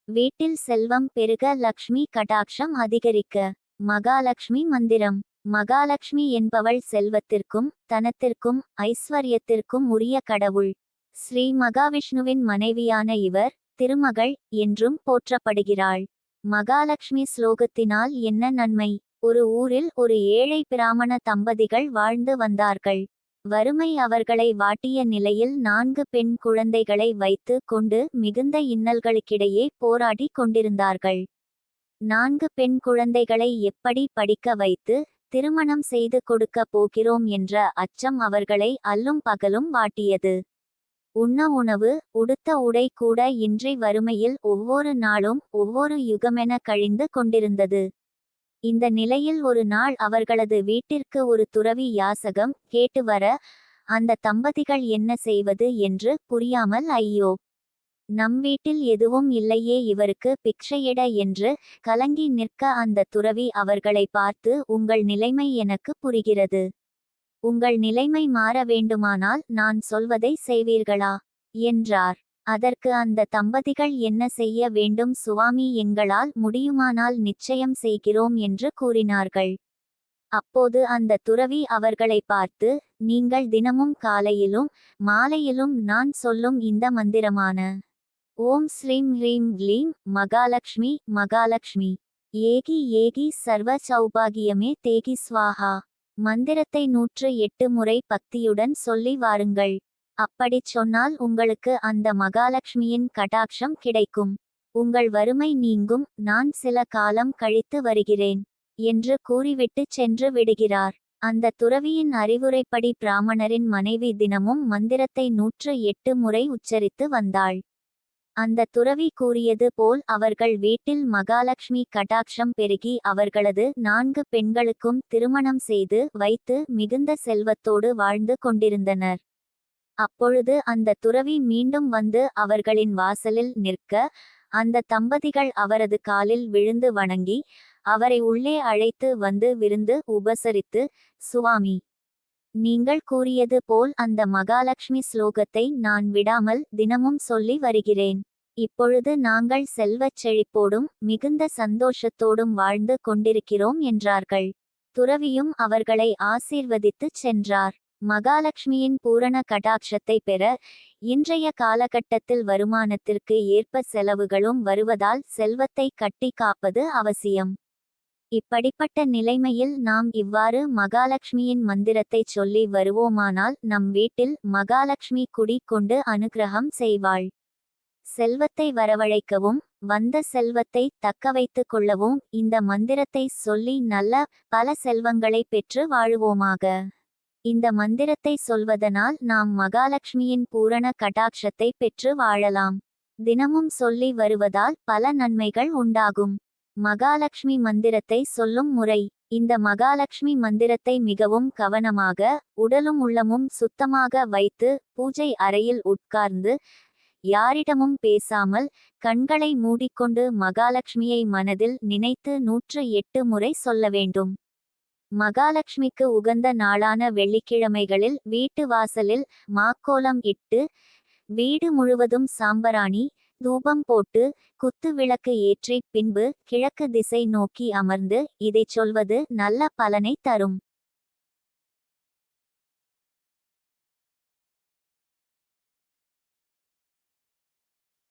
வீட்டில் செல்வம் பெருக, லக்ஷ்மி கடாட்சம் அதிகரிக்க. மகாலட்சுமி மந்திரம். மகாலட்சுமி என்பவள் செல்வத்திற்கும் தனத்திற்கும் ஐஸ்வர்யத்திற்கும் உரிய கடவுள். ஸ்ரீ மகாவிஷ்ணுவின் மனைவியான இவர் திருமகள் என்றும் போற்றப்படுகிறாள். மகாலட்சுமி ஸ்லோகத்தினால் என்ன நன்மை? ஒரு ஊரில் ஒரு ஏழை பிராமண தம்பதிகள் வாழ்ந்து வந்தார்கள். வறுமை அவர்களை வாட்டிய நிலையில் 4 பெண் குழந்தைகளை வைத்து கொண்டு மிகுந்த இன்னல்களுக்கிடையே போராடி கொண்டிருந்தார்கள். 4 பெண் குழந்தைகளை எப்படி படிக்க வைத்து திருமணம் செய்து கொடுக்க போகிறோம் என்ற அச்சம் அவர்களை அல்லும் பகலும் வாட்டியது. உண்ண உணவு, உடுத்த உடை கூட இன்றி வறுமையில் ஒவ்வொரு நாளும் ஒவ்வொரு யுகமென கழிந்து கொண்டிருந்தது. இந்த நிலையில் ஒரு நாள் அவர்களது வீட்டிற்கு ஒரு துறவி யாசகம் கேட்டு வர, அந்த தம்பதிகள் என்ன செய்வது என்று புரியாமல், ஐயோ, நம் வீட்டில் எதுவும் இல்லையே, இவருக்கு பிக்ஷையிட என்று கலங்கி நிற்க அந்த துறவி அவர்களை பார்த்து, உங்கள் நிலைமை எனக்கு புரிகிறது. உங்கள் நிலைமை மாற வேண்டுமானால் நான் சொல்வதை செய்வீர்களா என்றார். அதற்கு அந்த தம்பதிகள், என்ன செய்ய வேண்டும் சுவாமி, எங்களால் முடியுமானால் நிச்சயம் செய்கிறோம் என்று கூறினார்கள். அப்போது அந்த துறவி அவர்களை பார்த்து, நீங்கள் தினமும் காலையிலும் மாலையிலும் நான் சொல்லும் இந்த மந்திரமான ஓம் ஸ்ரீம் ஹ்ரீம் க்ளீம் மகாலட்சுமி மகாலட்சுமி ஏகி ஏகி சர்வ சௌபாகியமே தேகி ஸ்வாஹா மந்திரத்தை 108 முறை பக்தியுடன் சொல்லி வாருங்கள். அப்படிச் சொன்னால் உங்களுக்கு அந்த மகாலட்சுமியின் கடாட்சம் கிடைக்கும். உங்கள் வறுமை நீங்கும். நான் சில காலம் கழித்து வருகிறேன் என்று கூறிவிட்டு சென்று விடுகிறார். அந்த துறவியின் அறிவுரைப்படி பிராமணரின் மனைவி தினமும் மந்திரத்தை 108 முறை உச்சரித்து வந்தாள். அந்த துறவி கூறியது போல் அவர்கள் வீட்டில் மகாலட்சுமி கடாட்சம் பெருகி அவர்களது 4 பெண்களுக்கும் திருமணம் செய்து வைத்து மிகுந்த செல்வத்தோடு வாழ்ந்து கொண்டிருந்தனர். அப்பொழுது அந்த துறவி மீண்டும் வந்து அவர்களின் வாசலில் நிற்க, அந்த தம்பதிகள் அவரது காலில் விழுந்து வணங்கி அவரை உள்ளே அழைத்து வந்து விருந்து உபசரித்து, சுவாமி, நீங்கள் கூறியது போல் அந்த மகாலட்சுமி ஸ்லோகத்தை நான் விடாமல் தினமும் சொல்லி வருகிறேன். இப்பொழுது நாங்கள் செல்வச் செழிப்போடும் மிகுந்த சந்தோஷத்தோடும் வாழ்ந்து கொண்டிருக்கிறோம் என்றார்கள். துறவியும் அவர்களை ஆசீர்வதித்துச் சென்றார். மகாலட்சுமியின் பூரண கடாட்சத்தை பெற இன்றைய காலகட்டத்தில் வருமானத்திற்கு ஏற்ப செலவுகளும் வருவதால் செல்வத்தை கட்டி காப்பது அவசியம். இப்படிப்பட்ட நிலைமையில் நாம் இவ்வாறு மகாலட்சுமியின் மந்திரத்தை சொல்லி வருவோமானால் நம் வீட்டில் மகாலட்சுமி குடி கொண்டு அனுக்கிரகம் செய்வாள். செல்வத்தை வரவழைக்கவும் வந்த செல்வத்தை தக்கவைத்து கொள்ளவும் இந்த மந்திரத்தை சொல்லி நல்ல பல செல்வங்களை பெற்று வாழுவோமாக. இந்த மந்திரத்தை சொல்வதனால் நாம் மகாலட்சுமியின் பூரண கடாட்சத்தை பெற்று வாழலாம். தினமும் சொல்லி வருவதால் பல நன்மைகள் உண்டாகும். மகாலட்சுமி மந்திரத்தை சொல்லும் முறை. இந்த மகாலட்சுமி மந்திரத்தை மிகவும் கவனமாக உடலும் உள்ளமும் சுத்தமாக வைத்து பூஜை அறையில் உட்கார்ந்து யாரிடமும் பேசாமல் கண்களை மூடிக்கொண்டு மகாலட்சுமியை மனதில் நினைத்து 108 முறை சொல்ல வேண்டும். மகாலட்சுமிக்கு உகந்த நாளான வெள்ளிக்கிழமைகளில் வீட்டு வாசலில் மாக்கோலம் இட்டு வீடு முழுவதும் சாம்பராணி தூபம் போட்டு குத்து விளக்கு ஏற்றி பின்பு கிழக்கு திசை நோக்கி அமர்ந்து இதைச் சொல்வது நல்ல பலனை தரும்.